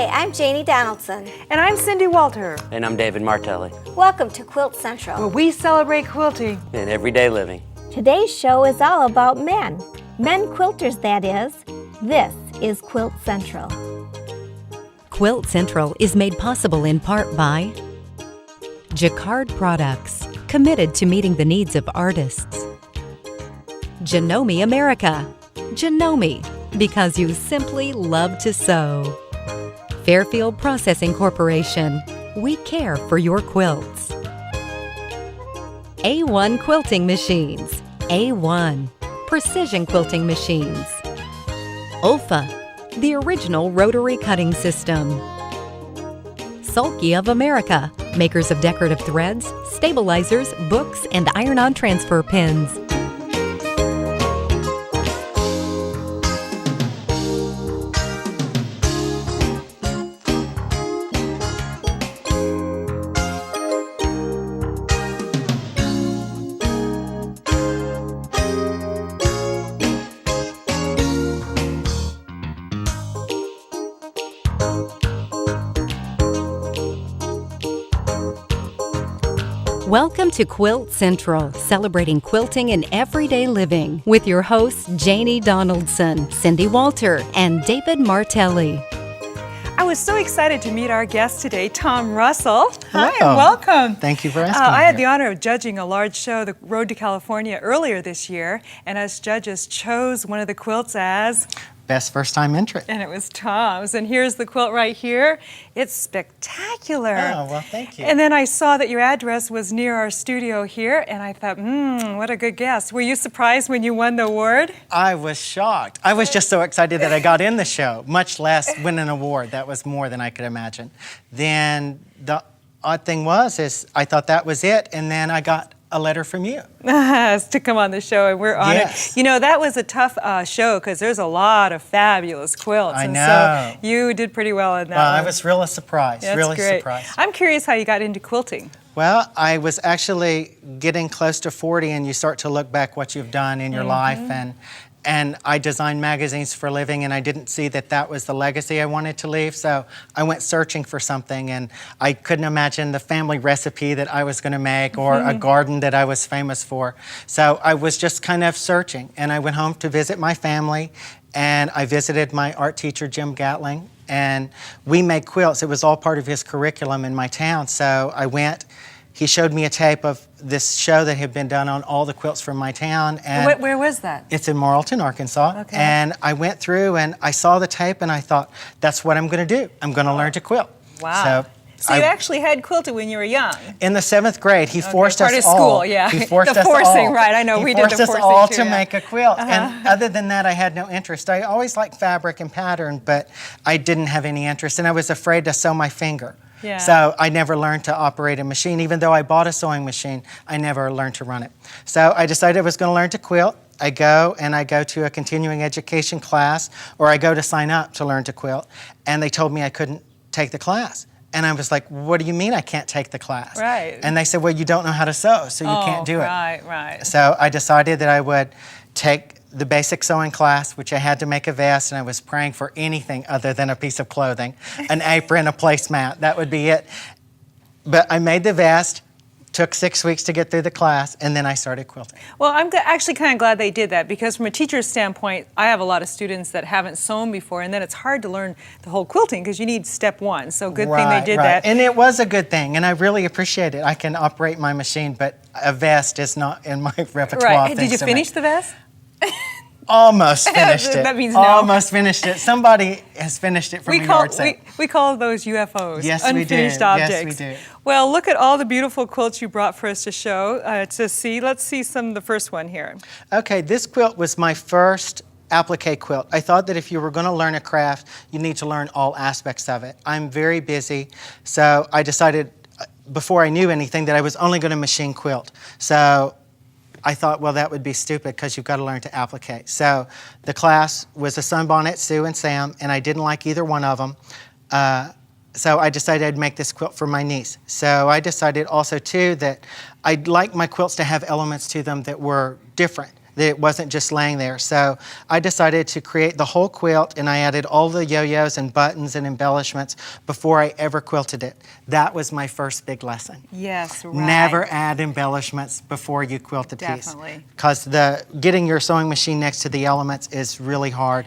Hi, I'm Janie Donaldson. And I'm Cindy Walter. And I'm David Martelli. Welcome to Quilt Central, where we celebrate quilting and everyday living. Today's show is all about men. Men quilters, that is. This is Quilt Central. Quilt Central is made possible in part by Jacquard Products, committed to meeting the needs of artists. Janome America. Janome, because you simply love to sew. Fairfield Processing Corporation. We care for your quilts. A1 Quilting Machines. A1. Precision quilting machines. Ulfa, the original rotary cutting system. Sulky of America, makers of decorative threads, stabilizers, books, and iron-on transfer pins. Welcome to Quilt Central, celebrating quilting and everyday living with your hosts Janie Donaldson, Cindy Walter, and David Martelli. I was so excited to meet our guest today, Tom Russell. Hello. Hi, and welcome. Thank you for asking. I had the honor of judging a large show, The Road to California, earlier this year, and us judges chose one of the quilts as Best First Time Entrant. And it was Tom's. And here's the quilt right here. It's spectacular. Oh, well, thank you. And then I saw that your address was near our studio here, and I thought, what a good guess. Were you surprised when you won the award? I was shocked. I was just so excited that I got in the show, much less win an award. That was more than I could imagine. Then the odd thing is I thought that was it, and then I got a letter from you. To come on the show, and we're honored. Yes. You know, that was a tough show because there's a lot of fabulous quilts. I know. And so you did pretty well in that one. I was really surprised, That's really great. surprised. I'm curious how you got into quilting. Well, I was actually getting close to 40, and you start to look back what you've done in your life, and I design magazines for a living, and I didn't see that that was the legacy I wanted to leave, so I went searching for something, and I couldn't imagine the family recipe that I was going to make or a garden that I was famous for. So I was just kind of searching, and I went home to visit my family, and I visited my art teacher, Jim Gatling, and we made quilts. It was all part of his curriculum in my town, so I went. He showed me a tape of this show that had been done on all the quilts from my town. And Where was that? It's in Marlton, Arkansas. Okay. And I went through and I saw the tape and I thought, that's what I'm going to do. I'm going to learn to quilt. Wow. So you actually had quilted when you were young? In the 7th grade, he forced us all. Part of school, yeah. He forced the us forcing, all. right? I know we did the forcing forced us all too, to yeah. make a quilt. And other than that, I had no interest. I always liked fabric and pattern, but I didn't have any interest. And I was afraid to sew my finger. Yeah. So I never learned to operate a machine. Even though I bought a sewing machine, I never learned to run it. So I decided I was going to learn to quilt. I go to a continuing education class, or I go to sign up to learn to quilt, and they told me I couldn't take the class. And I was like, what do you mean I can't take the class? Right. And they said, well, you don't know how to sew, so you can't do it. Right. So I decided that I would take the basic sewing class, which I had to make a vest, and I was praying for anything other than a piece of clothing, an apron, a placemat, that would be it. But I made the vest, took 6 weeks to get through the class, and then I started quilting. Well, I'm actually kind of glad they did that because from a teacher's standpoint, I have a lot of students that haven't sewn before, and then it's hard to learn the whole quilting because you need step one. So good thing they did that. And it was a good thing, and I really appreciate it. I can operate my machine, but a vest is not in my repertoire. Right. Did you finish the vest? Almost finished it. That means no. Almost finished it. Somebody has finished it from a yard sale. We call those UFOs, yes, unfinished we do. objects. Yes, we do. Well, look at all the beautiful quilts you brought for us to show, to see. Let's see the first one here. Okay, this quilt was my first applique quilt. I thought that if you were going to learn a craft, you need to learn all aspects of it. I'm very busy, so I decided before I knew anything that I was only going to machine quilt. So I thought, well, that would be stupid because you've got to learn to applique. So the class was a sunbonnet, Sue and Sam, and I didn't like either one of them. So I decided I'd make this quilt for my niece. So I decided also, too, that I'd like my quilts to have elements to them that were different. that it wasn't just laying there. So I decided to create the whole quilt, and I added all the yo-yos and buttons and embellishments before I ever quilted it. That was my first big lesson. Yes, right. Never add embellishments before you quilt a piece. Definitely. Because getting your sewing machine next to the elements is really hard.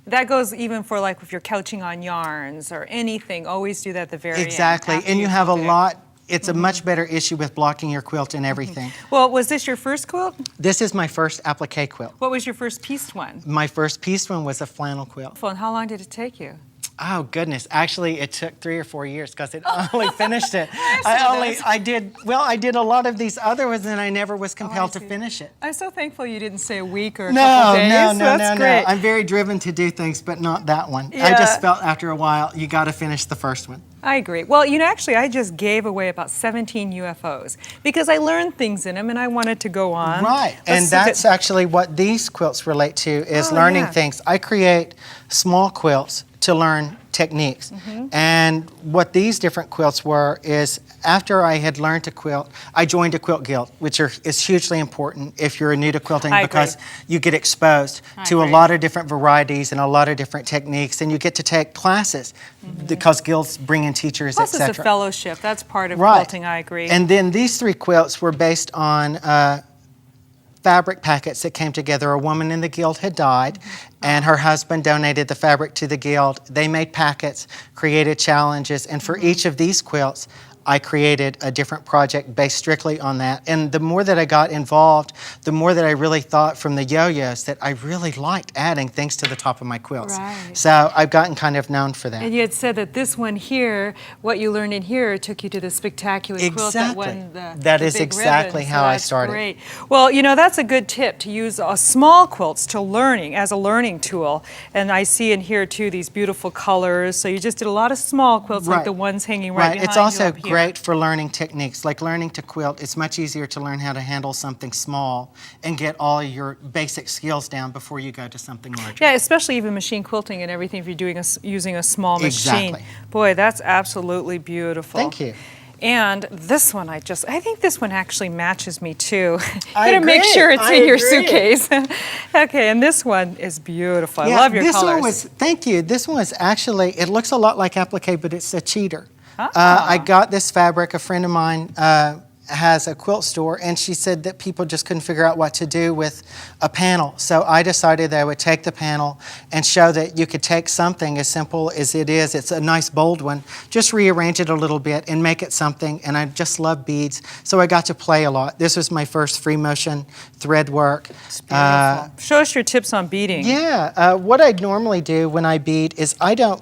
That goes even for like if you're couching on yarns or anything, always do that at the very end. Exactly, after and you have a quilted it. lot. It's a much better issue with blocking your quilt and everything. Well, was this your first quilt? This is my first applique quilt. What was your first pieced one? My first pieced one was a flannel quilt. And how long did it take you? Oh goodness! Actually, it took 3 or 4 years because it only finished it. I did a lot of these other ones, and I never was compelled to finish it. I'm so thankful you didn't say a week or a couple days. That's great. I'm very driven to do things, but not that one. I just felt after a while you got to finish the first one. I agree. Well, actually, I just gave away about 17 UFOs because I learned things in them and I wanted to go on. Right, and that's actually what these quilts relate to, is learning things. I create small quilts to learn techniques. And what these different quilts were is, after I had learned to quilt, I joined a quilt guild, which is hugely important if you're new to quilting, because you get exposed to a lot of different varieties and a lot of different techniques, and you get to take classes because guilds bring in teachers, etc. Plus it's a fellowship. That's part of quilting, I agree. And then these 3 quilts were based on fabric packets that came together. A woman in the guild had died, and her husband donated the fabric to the guild. They made packets, created challenges, and for each of these quilts, I created a different project based strictly on that. And the more that I got involved, the more that I really thought from the yo-yos that I really liked adding things to the top of my quilts. Right. So I've gotten kind of known for that. And you had said that this one here, what you learned in here, took you to the spectacular quilt that won That the is big exactly ribbon. how So I that's started. Great. Well, that's a good tip, to use small quilts to learning as a learning tool. And I see in here too these beautiful colors. So you just did a lot of small quilts like the ones hanging right behind you. It's also up here. great for learning techniques. Like learning to quilt, it's much easier to learn how to handle something small and get all your basic skills down before you go to something larger. Yeah, especially even machine quilting and everything if you're doing using a small machine. Exactly. Boy, that's absolutely beautiful. Thank you. And this one, I think this one actually matches me too. I Gotta make agree. sure it's I in your agree. suitcase. Okay, and this one is beautiful. I love your this colors. one was, thank you. This one was actually, it looks a lot like applique, but it's a cheater. Ah. I got this fabric. A friend of mine has a quilt store, and she said that people just couldn't figure out what to do with a panel. So I decided that I would take the panel and show that you could take something as simple as it is. It's a nice bold one. Just rearrange it a little bit and make it something. And I just love beads, so I got to play a lot. This was my first free motion thread work. Show us your tips on beading. Yeah, what I normally do when I bead is I don't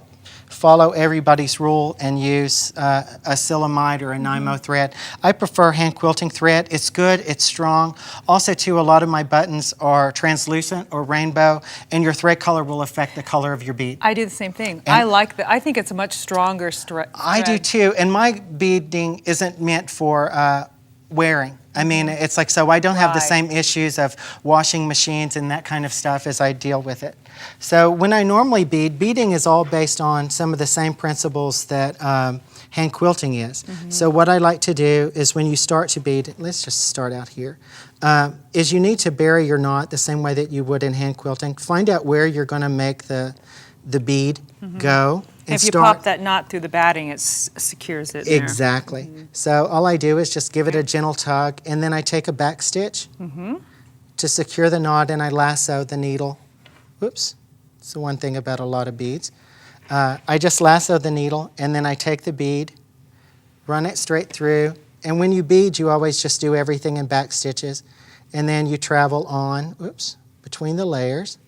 follow everybody's rule and use a silamide or a Nymo thread. I prefer hand quilting thread. It's good, it's strong. Also too, a lot of my buttons are translucent or rainbow, and your thread color will affect the color of your bead. I do the same thing. I like that. I think it's a much stronger thread. I do too, and my beading isn't meant for wearing. I mean, it's like, so I don't have the same issues of washing machines and that kind of stuff as I deal with it. So when I normally bead, beading is all based on some of the same principles that hand quilting is. So what I like to do is when you start to bead, let's just start out here, is you need to bury your knot the same way that you would in hand quilting. Find out where you're going to make the bead go. And if you pop that knot through the batting, it secures it there. Exactly. So all I do is just give it a gentle tug, and then I take a back stitch to secure the knot, and I lasso the needle. Whoops. It's the one thing about a lot of beads. I just lasso the needle, and then I take the bead, run it straight through, and when you bead, you always just do everything in back stitches, and then you travel on, between the layers.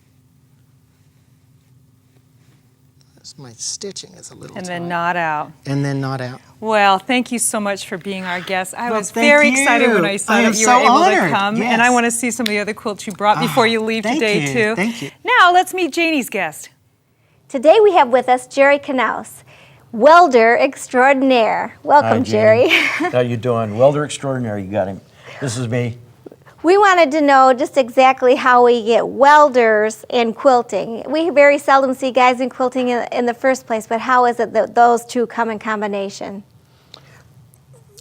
My stitching is a little And tight. then knot out. And then knot out. Well, thank you so much for being our guest. I was very excited when I saw that you so were able honored. to come. Yes. And I want to see some of the other quilts you brought before you leave today, too. Thank you. Now, let's meet Janie's guest. Today we have with us Jerry Knaus, welder extraordinaire. Welcome, Hi, Jerry. How you doing? Welder extraordinary, you got him. This is me. We wanted to know just exactly how we get welders in quilting. We very seldom see guys in quilting in the first place, but how is it that those two come in combination?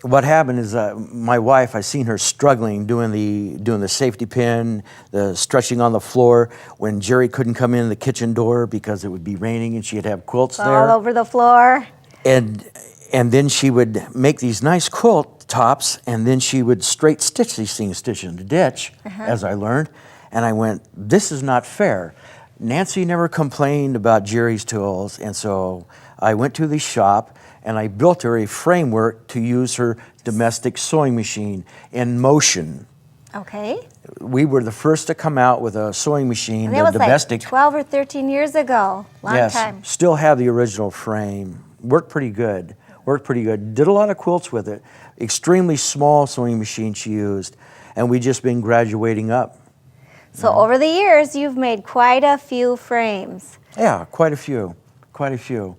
what happened is my wife, I seen her struggling doing the safety pin, the stretching on the floor when Jerry couldn't come in the kitchen door because it would be raining and she'd have quilts there. All over the floor. And then she would make these nice quilt tops, and then she would straight stitch these things, stitch in the ditch, as I learned. And I went, this is not fair. Nancy never complained about Jerry's tools, and so I went to the shop and I built her a framework to use her domestic sewing machine in motion. Okay. We were the first to come out with a sewing machine, And that was domestic. like 12 or 13 years ago. Long Yes, time. still have the original frame. Worked pretty good. Worked pretty good. Did a lot of quilts with it. Extremely small sewing machine she used, and we just been graduating up. So over the years, you've made quite a few frames. Yeah, quite a few. Quite a few.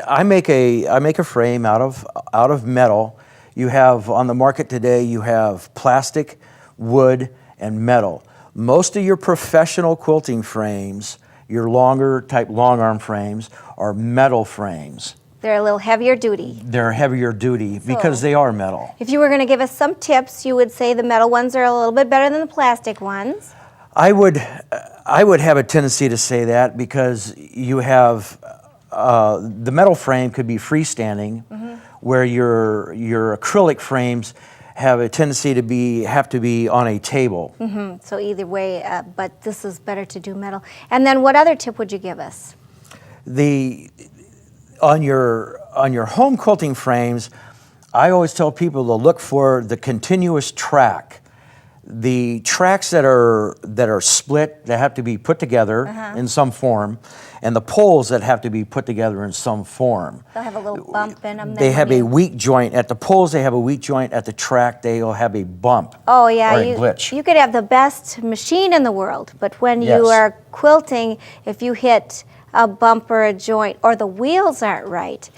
I make a frame out of metal. You have on the market today, you have plastic, wood, and metal. Most of your professional quilting frames, your longer type long arm frames, are metal frames. They're a little heavier duty. They're heavier duty because they are metal. If you were going to give us some tips, you would say the metal ones are a little bit better than the plastic ones. I would have a tendency to say that because you have the metal frame could be freestanding, where your acrylic frames have a tendency to have to be on a table. So either way, but this is better to do metal. And then what other tip would you give us? On your home quilting frames, I always tell people to look for the continuous track. The tracks that are split, that have to be put together in some form, and the poles that have to be put together in some form. They'll have a little bump in them. They have a weak joint. At the poles, they have a weak joint. At the track, they'll have a bump. Oh yeah, or a glitch. You could have the best machine in the world, but when Yes. you are quilting, if you hit a bump or a joint, or the wheels aren't right,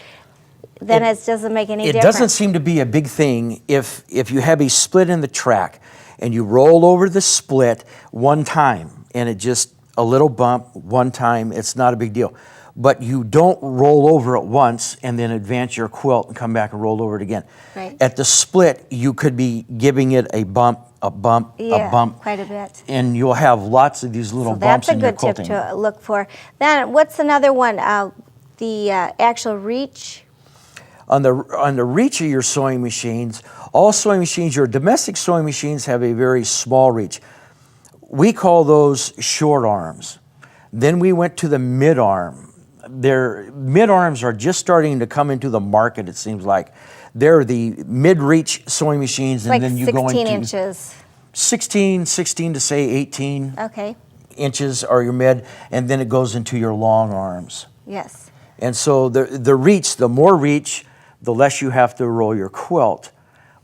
then it doesn't make any difference. It doesn't seem to be a big thing if you have a split in the track and you roll over the split one time and it just a little bump one time, it's not a big deal. But you don't roll over it once and then advance your quilt and come back and roll over it again. Right. At the split, you could be giving it a bump, a bump, Yeah, a bump. quite a bit. And you'll have lots of these little So bumps that's a in your good tip quilting. to look for. Then what's another one? The actual reach. On the reach of your sewing machines, all sewing machines, your domestic sewing machines have a very small reach. We call those short arms. Then we went to the mid arm. Their mid arms are just starting to come into the market, it seems like. They're the mid-reach sewing machines, and Like then you 16 go into inches. 16 to say 18 Okay. inches are your mid, and then it goes into your long arms. Yes. And so the reach, the more reach, the less you have to roll your quilt.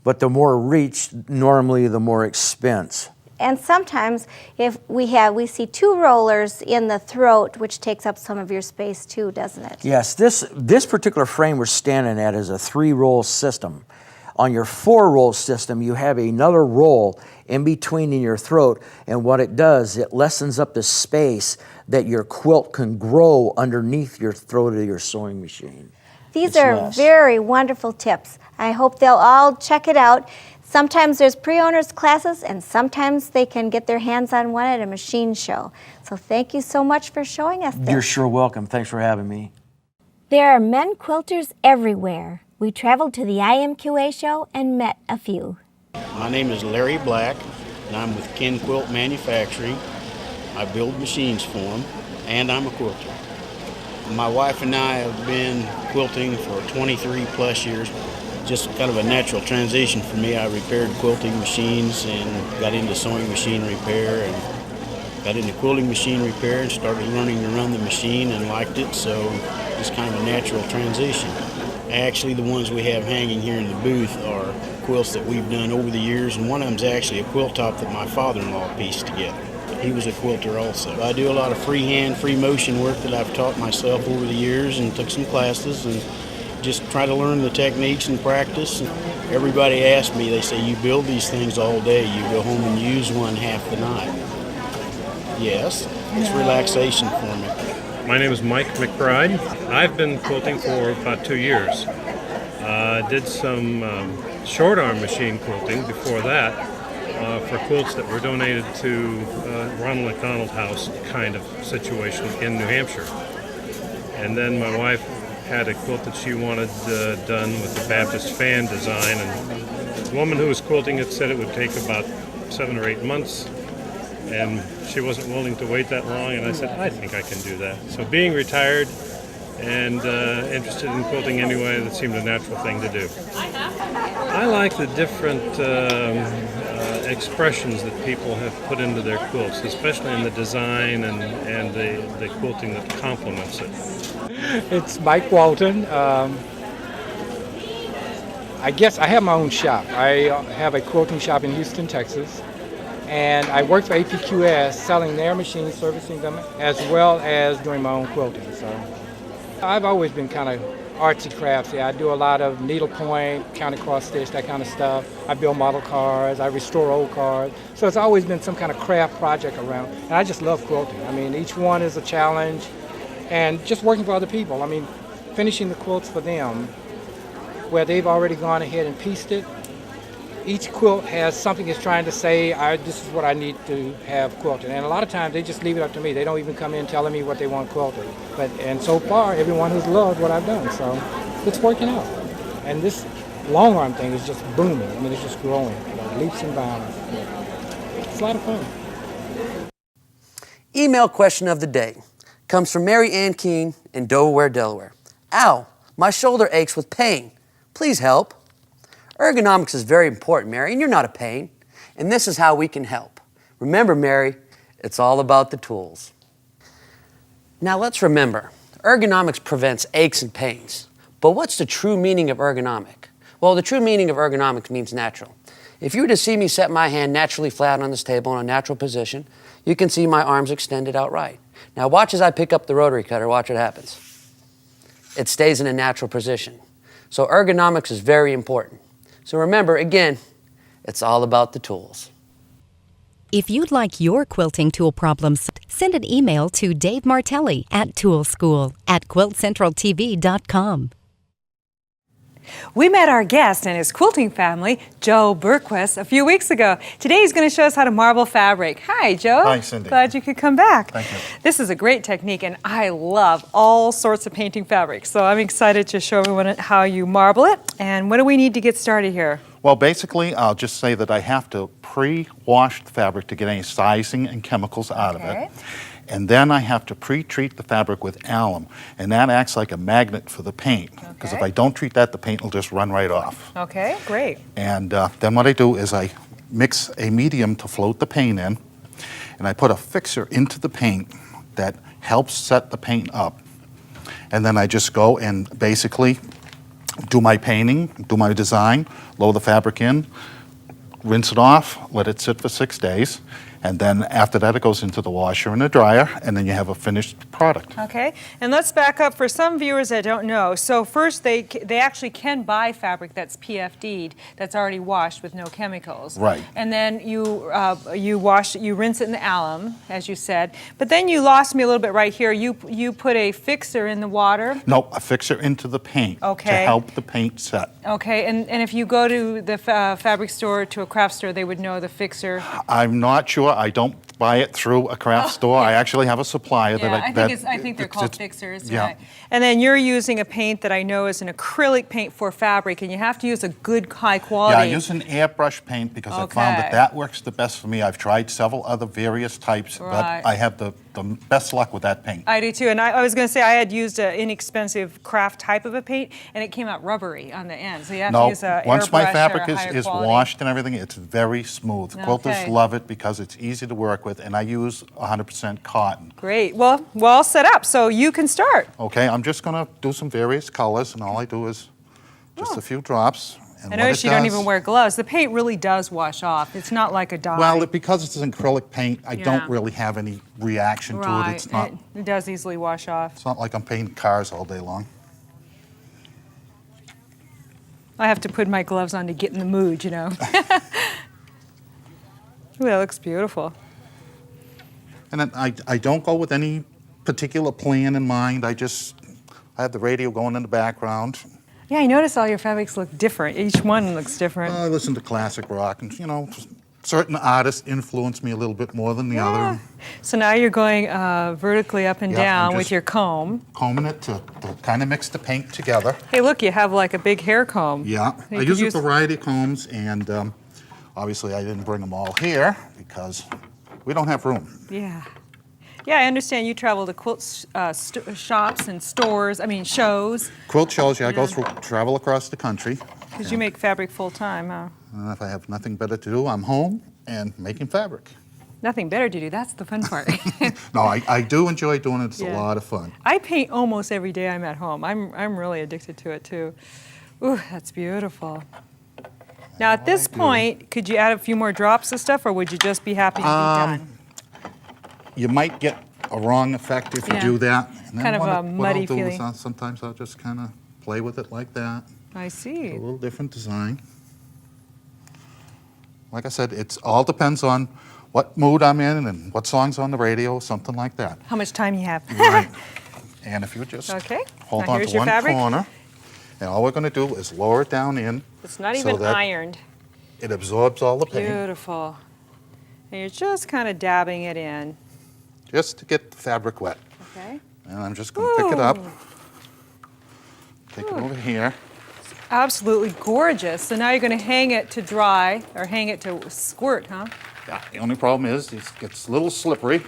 But the more reach, normally the more expense. And sometimes if we see two rollers in the throat, which takes up some of your space too, doesn't it? Yes, this particular frame we're standing at is a 3-roll system. On your 4-roll system, you have another roll in between in your throat, and what it does, it lessens up the space that your quilt can grow underneath your throat of your sewing machine. These It's are less. very wonderful tips. I hope they'll all check it out. Sometimes there's pre-owners classes, and sometimes they can get their hands on one at a machine show. So thank you so much for showing us this. You're sure welcome. Thanks for having me. There are men quilters everywhere. We traveled to the IMQA show and met a few. My name is Larry Black, and I'm with Ken Quilt Manufacturing. I build machines for them, and I'm a quilter. My wife and I have been quilting for 23 plus years. Just kind of a natural transition for me. I repaired quilting machines and got into sewing machine repair and got into quilting machine repair and started learning to run the machine and liked it, so just kind of a natural transition. Actually, the ones we have hanging here in the booth are quilts that we've done over the years, and one of them's actually a quilt top that my father-in-law pieced together. He was a quilter also. I do a lot of freehand, free motion work that I've taught myself over the years and took some classes and just try to learn the techniques and practice. And everybody asks me, they say, you build these things all day, you go home and use one half the night. Yes, it's relaxation for me. My name is Mike McBride. I've been quilting for about 2 years. Did some short arm machine quilting before that for quilts that were donated to Ronald McDonald House kind of situation in New Hampshire. And then my wife had a quilt that she wanted done with the Baptist fan design, and the woman who was quilting it said it would take about 7 or 8 months, and she wasn't willing to wait that long, and I said, I think I can do that. So being retired and interested in quilting anyway, that seemed a natural thing to do. I like the different expressions that people have put into their quilts, especially in the design and the quilting that complements it. It's Mike Walton. I guess I have my own shop. I have a quilting shop in Houston, Texas, and I work for IMQA selling their machines, servicing them, as well as doing my own quilting. So I've always been kind of artsy craftsy. I do a lot of needlepoint, counter cross stitch, that kind of stuff. I build model cars, I restore old cars. So it's always been some kind of craft project around. And I just love quilting. I mean, each one is a challenge. And just working for other people. I mean, finishing the quilts for them, where they've already gone ahead and pieced it. Each quilt has something it's trying to say, this is what I need to have quilted. And a lot of times they just leave it up to me. They don't even come in telling me what they want quilted. And so far, everyone has loved what I've done. So it's working out. And this long arm thing is just booming. I mean, it's just growing, leaps and bounds. It's a lot of fun. Email question of the day comes from Mary Ann Keene in Dover, Delaware. Ow, my shoulder aches with pain. Please help. Ergonomics is very important, Mary, and you're not a pain. And this is how we can help. Remember, Mary, it's all about the tools. Now let's remember, ergonomics prevents aches and pains. But what's the true meaning of ergonomic? Well, the true meaning of ergonomics means natural. If you were to see me set my hand naturally flat on this table in a natural position, you can see my arms extended out right. Now watch as I pick up the rotary cutter, watch what happens. It stays in a natural position. So ergonomics is very important. So remember, again, it's all about the tools. If you'd like your quilting tool problems, send an email to Dave Martelli at toolschool@quiltcentraltv.com. We met our guest and his quilting family, Joe Bergquist, a few weeks ago. Today he's going to show us how to marble fabric. Hi, Joe. Hi, Cindy. Glad you could come back. Thank you. This is a great technique, and I love all sorts of painting fabrics. So I'm excited to show everyone how you marble it. And what do we need to get started here? Well, basically, I'll just say that I have to pre-wash the fabric to get any sizing and chemicals out of it. And then I have to pre-treat the fabric with alum, and that acts like a magnet for the paint. Because if I don't treat that, the paint will just run right off. Okay, great. And then what I do is I mix a medium to float the paint in, and I put a fixer into the paint that helps set the paint up. And then I just go and basically do my painting, do my design, load the fabric in, rinse it off, let it sit for 6 days, and then after that it goes into the washer and the dryer, and then you have a finished product. Okay, and let's back up for some viewers that don't know. So first, they actually can buy fabric that's PFD'd, that's already washed with no chemicals. Right. And then you wash it, you rinse it in the alum, as you said. But then you lost me a little bit right here. You put a fixer in the water. No, a fixer into the paint to help the paint set. Okay, and if you go to the fabric store, to a craft store, they would know the fixer. I'm not sure. I don't buy it through a craft store. I actually have a supplier I think they're called fixers. Yeah. Right. And then you're using a paint that I know is an acrylic paint for fabric, and you have to use a good high quality. Yeah, I use an airbrush paint because I found that works the best for me. I've tried several other various types, but I have the best luck with that paint. I do too, and I was going to say I had used an inexpensive craft type of a paint, and it came out rubbery on the end, so you have to use an airbrush. Once my fabric is quality. washed and everything, it's very smooth. Quilters love it because it's easy to work with, and I use 100% cotton. Great. Well, we're all set up, so you can start. Okay, I'm just going to do some various colors, and all I do is just a few drops. And I notice you don't even wear gloves. The paint really does wash off. It's not like a dye. Well, because it's an acrylic paint, I don't really have any reaction to it. It's not. It does easily wash off. It's not like I'm painting cars all day long. I have to put my gloves on to get in the mood, you know. Ooh, that looks beautiful. And then I don't go with any particular plan in mind. I have the radio going in the background. Yeah, I noticed all your fabrics look different. Each one looks different. I listen to classic rock, and you know, certain artists influence me a little bit more than the other. So now you're going vertically up and Yeah, I'm down just with your comb. Combing it to kind of mix the paint together. Hey, look, you have like a big hair comb. Yeah, You I could use a variety of combs, and obviously I didn't bring them all here because we don't have room. Yeah. Yeah, I understand you travel to quilt shops and stores, shows. Quilt shows, yeah, I go through, travel across the country. Because you make fabric full time, huh? And if I have nothing better to do, I'm home and making fabric. Nothing better to do, that's the fun part. No, I do enjoy doing it. It's Yeah. a lot of fun. I paint almost every day I'm at home. I'm really addicted to it too. Ooh, that's beautiful. Now at this point, could you add a few more drops of stuff or would you just be happy to be done? You might get a wrong effect if you Yeah. do that. And then Kind of what a I'll muddy do is feeling. sometimes I'll just kind of play with it like that. I A see. little different design. Like I said, it all depends on what mood I'm in and what song's on the radio, something like that. How much time you have. Right. And if you just Okay. hold Now on here's to your one fabric. corner, and all we're going to do is lower it down in. It's not so even that ironed. It absorbs all the paint, Beautiful. And you're just kind of dabbing it in. just to get the fabric wet. Okay. And I'm just going to pick it up, Ooh. take it over here. Absolutely gorgeous. So now you're going to hang it to dry, or hang it to squirt, huh? Yeah, the only problem is it gets a little slippery.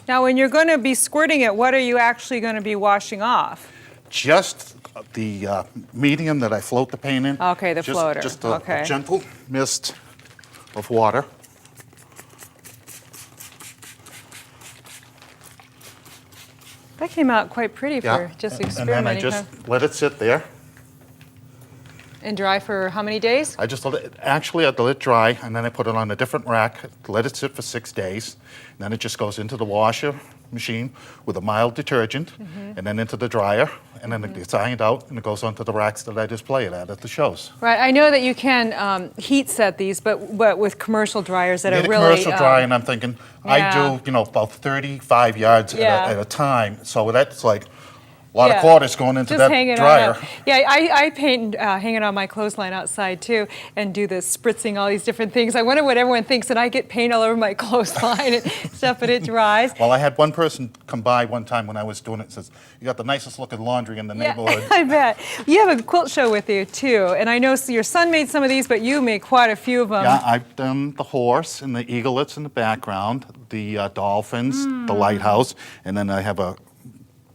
Now when you're going to be squirting it, what are you actually going to be washing off? Just the medium that I float the paint in. Okay, the Just- floater. Just a Okay. gentle mist of water. That came out quite pretty for Yeah. just And then I experimenting, just huh? let it sit there. And dry for how many days? I just let it, actually I let it dry, and then I put it on a different rack, let it sit for 6 days, and then it just goes into the washer machine with a mild detergent, Mm-hmm. and then into the dryer, and then it gets ironed out, and it goes onto the racks that I display it at the shows. Right, I know that you can heat set these, but with commercial dryers that Need are a really... commercial dryer, and I'm thinking, I yeah. do, about 35 yards Yeah. at a time, so that's like a lot Yeah. of quarters going into Just that hang it dryer. on. Yeah, I paint hang it on my clothesline outside too, and do this spritzing, all these different things. I wonder what everyone thinks, and I get paint all over my clothesline and stuff, but it dries. Well, I had one person come by one time when I was doing it and says, "You got the nicest looking laundry in the neighborhood." I bet. You have a quilt show with you too, and I know your son made some of these, but you made quite a few of them. Yeah, I've done the horse and the eaglets in the background, the dolphins, the lighthouse, and then I have a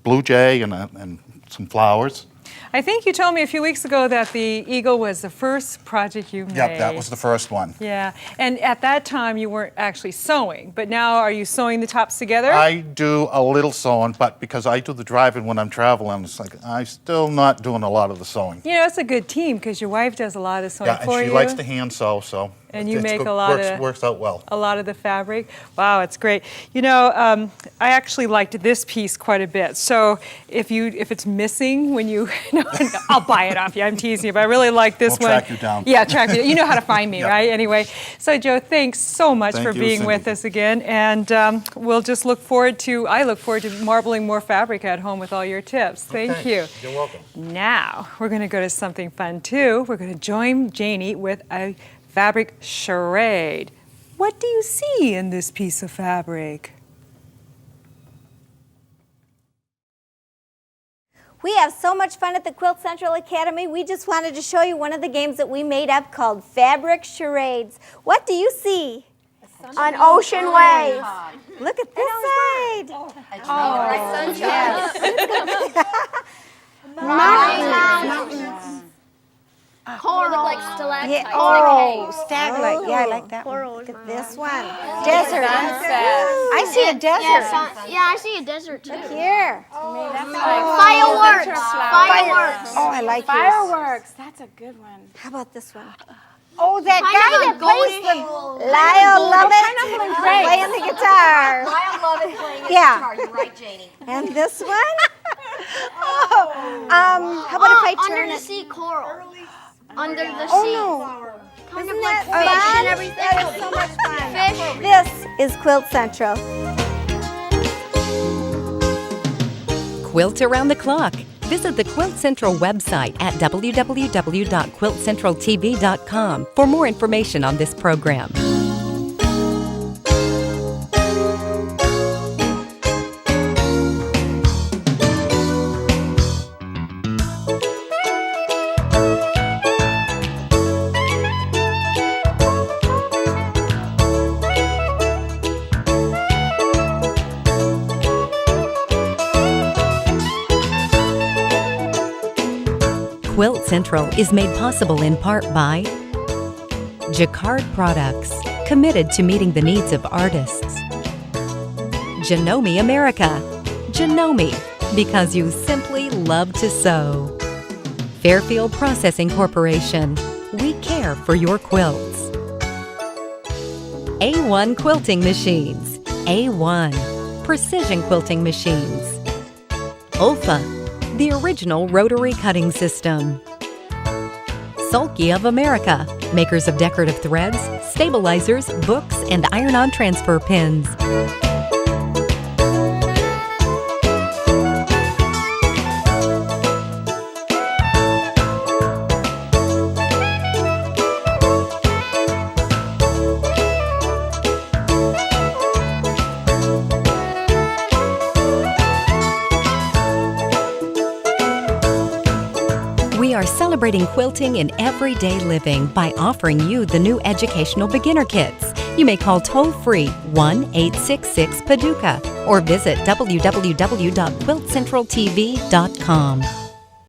blue jay and some flowers. I think you told me a few weeks ago that the eagle was the first project you made. Yep, that was the first one. Yeah, and at that time you weren't actually sewing, but now are you sewing the tops together? I do a little sewing, but because I do the driving when I'm traveling, it's like I'm still not doing a lot of the sewing. You know, it's a good team because your wife does a lot of the sewing Yeah, and for she you. likes to hand sew, so And you it's make good. a lot of- works out well. A lot of the fabric. Wow, it's great. You know, I actually liked this piece quite a bit. So if it's missing when you, I'll buy it off you. I'm teasing you, but I really like this We'll one. track you down. Yeah, track me. You know how to find me, Yep. right? Anyway, so Joe, thanks so much Thank for you, being Cindy. with us again, and we'll just look forward to. I look forward to marbling more fabric at home with all your tips. Thank you. You're welcome. Now we're going to go to something fun too. We're going to join Janie with a fabric charade. What do you see in this piece of fabric? We have so much fun at the Quilt Central Academy. We just wanted to show you one of the games that we made up called Fabric Charades. What do you see? An ocean wave. Look at this side. Mountains. Coral. Look like stalactites. Yeah. Oh, staglite. Yeah, I like that one. Look at this one. Desert. I see a desert. Yeah, I see a desert too. Here. Fireworks. Fireworks. Oh, I like Fireworks. That's a good one. yours. How about this one? Oh, that Kind guy of that a plays the Lyle Lovett pineapple and grapes. playing the guitar. I love it playing the Yeah. guitar. You're right, Janie. And this one? How about if I turn under the it? sea coral. Under the sea. Oh, no. Isn't that fish fun? and everything. That is so much fun. Fish. This is Quilt Central. Quilt around the clock. Visit the Quilt Central website at www.quiltcentraltv.com for more information on this program. Quilt Central is made possible in part by Jacquard Products, committed to meeting the needs of artists. Janie America, Janie, because you simply love to sew. Fairfield Processing Corporation, we care for your quilts. A1 Quilting Machines, A1, precision quilting machines. Ulfa, the original rotary cutting system. Sulky of America, makers of decorative threads, stabilizers, books, and iron-on transfer pins. We are celebrating quilting in everyday living by offering you the new educational beginner kits. You may call toll-free 1-866-PADUCA or visit www.quiltcentraltv.com.